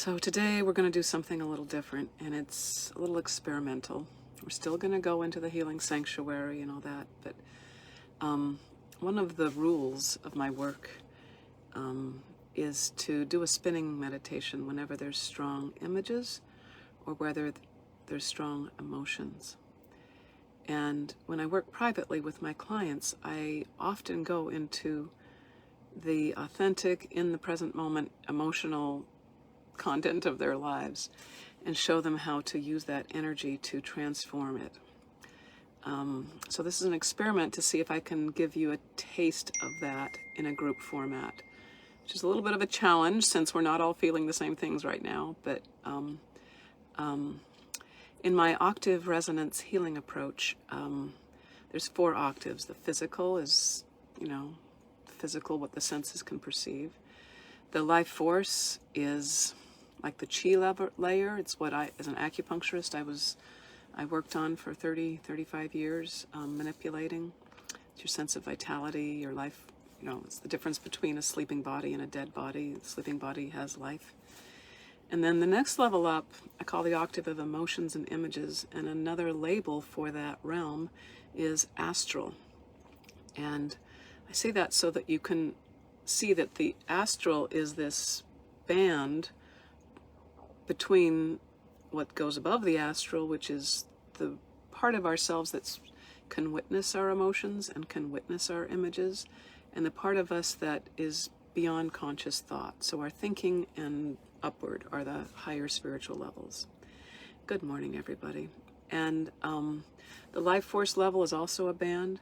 So today we're going to do something a little different, and it's a little experimental. We're still going to go into the healing sanctuary and all that, but one of the rules of my work is to do a spinning meditation whenever there's strong images or whether there's strong emotions. And when I work privately with my clients, I often go into the authentic, in the present moment, emotional content of their lives and show them how to use that energy to transform it. So this is an experiment to see if I can give you a taste of that in a group format, which is a little bit of a challenge since we're not all feeling the same things right now. But in my octave resonance healing approach, there's 4 octaves. The physical is, physical, what the senses can perceive. The life force is like the chi layer. It's what as an acupuncturist, I worked on for 35 years, manipulating. It's your sense of vitality, your life. It's the difference between a sleeping body and a dead body. The sleeping body has life. And then the next level up, I call the octave of emotions and images, and another label for that realm is astral. And I say that so that you can see that the astral is this band between what goes above the astral, which is the part of ourselves that can witness our emotions and can witness our images, and the part of us that is beyond conscious thought. So our thinking and upward are the higher spiritual levels. Good morning, everybody. And the life force level is also a band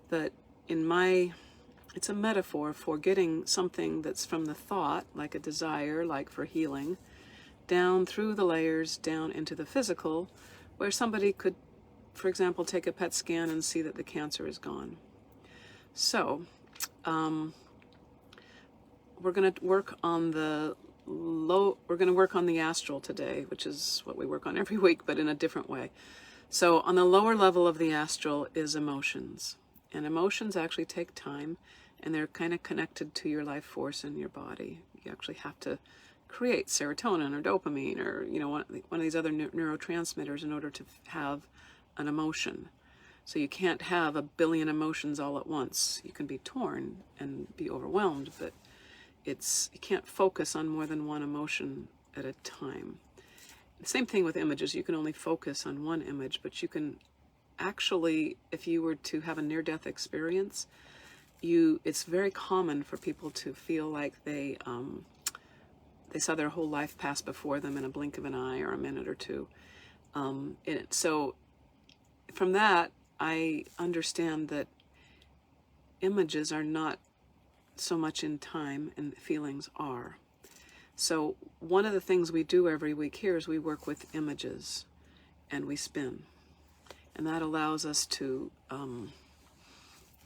that it's a metaphor for getting something that's from the thought, like a desire, like for healing, down through the layers, down into the physical, where somebody could, for example, take a PET scan and see that the cancer is gone. So, we're going to work on the astral today, which is what we work on every week, but in a different way. So on the lower level of the astral is emotions. And emotions actually take time, and they're kind of connected to your life force in your body. You actually have to create serotonin or dopamine or one of these other neurotransmitters in order to have an emotion. So you can't have a billion emotions all at once. You can be torn and be overwhelmed, but you can't focus on more than one emotion at a time. The same thing with images. You can only focus on one image, but you can actually, if you were to have a near-death experience, it's very common for people to feel like they saw their whole life pass before them in a blink of an eye or a minute or two. So from that, I understand that images are not so much in time and feelings are. So one of the things we do every week here is we work with images and we spin. And that allows us to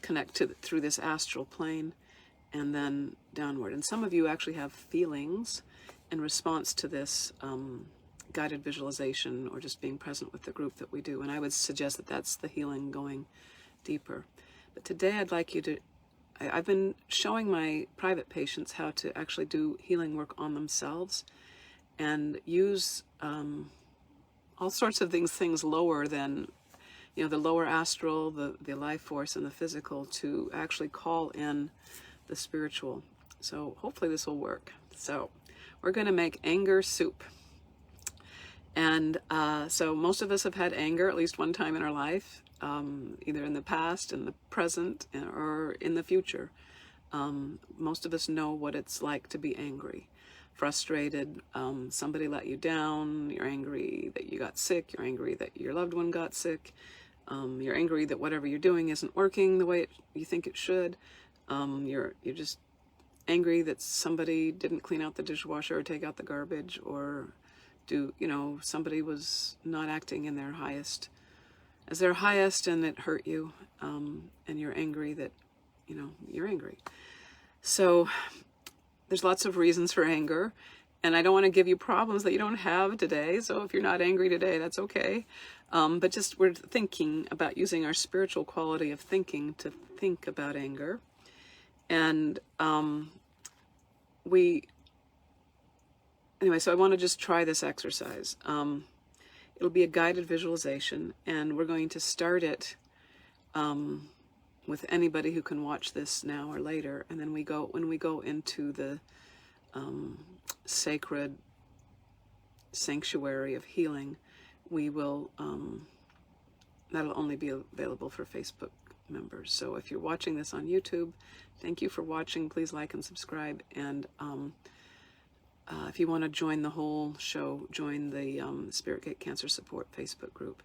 connect through this astral plane and then downward. And some of you actually have feelings in response to this guided visualization or just being present with the group that we do. And I would suggest that that's the healing going deeper. But today I'd like you to, I've been showing my private patients how to actually do healing work on themselves and use all sorts of things lower than the lower astral, the life force, and the physical to actually call in the spiritual. So hopefully this will work. So we're going to make anger soup. And so most of us have had anger at least one time in our life, either in the past, in the present, or in the future. Most of us know what it's like to be angry, frustrated, somebody let you down, you're angry that you got sick, you're angry that your loved one got sick, you're angry that whatever you're doing isn't working the way you think it should, you're just angry that somebody didn't clean out the dishwasher or take out the garbage, or somebody was not acting in their highest and it hurt you, and you're angry that you're angry. So there's lots of reasons for anger, and I don't want to give you problems that you don't have today. So if you're not angry today, that's okay. But just we're thinking about using our spiritual quality of thinking to think about anger. And anyway, so I want to just try this exercise. It'll be a guided visualization, and we're going to start it with anybody who can watch this now or later, and then when we go into the sacred sanctuary of healing, we will that'll only be available for Facebook members. So if you're watching this on YouTube, thank you for watching. Please like and subscribe, and if you want to join the whole show, join the Spirit Gate Cancer Support Facebook group.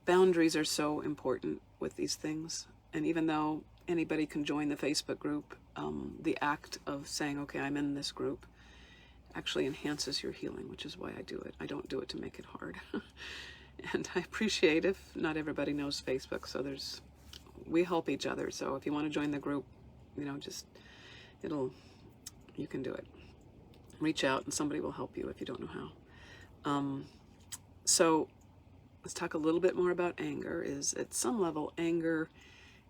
Boundaries are so important with these things, and even though anybody can join the Facebook group, the act of saying, okay, I'm in this group, actually enhances your healing, which is why I do it. I don't do it to make it hard. And I appreciate if not everybody knows Facebook, so we help each other. So if you want to join the group, you can do it. Reach out and somebody will help you if you don't know how. So let's talk a little bit more about anger. Is at some level, anger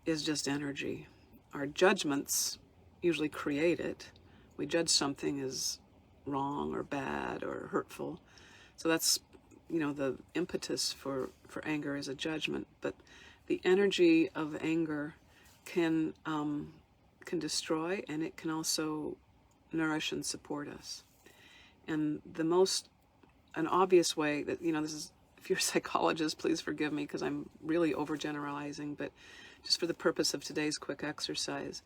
is just energy. Our judgments usually create it. We judge something as wrong or bad or hurtful. So that's, the impetus for anger is a judgment. But the energy of anger can destroy, and it can also nourish and support us. And an obvious way that, this is, if you're a psychologist, please forgive me because I'm really overgeneralizing, but just for the purpose of today's quick exercise,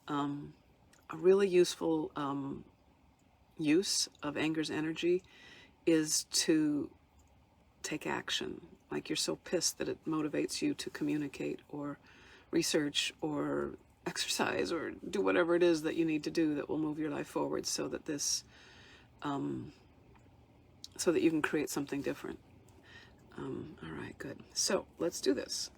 a really useful use of anger's energy is to take action. Like you're so pissed that it motivates you to communicate or research or exercise or do whatever it is that you need to do that will move your life forward, so that so that you can create something different. All right, good. So let's do this.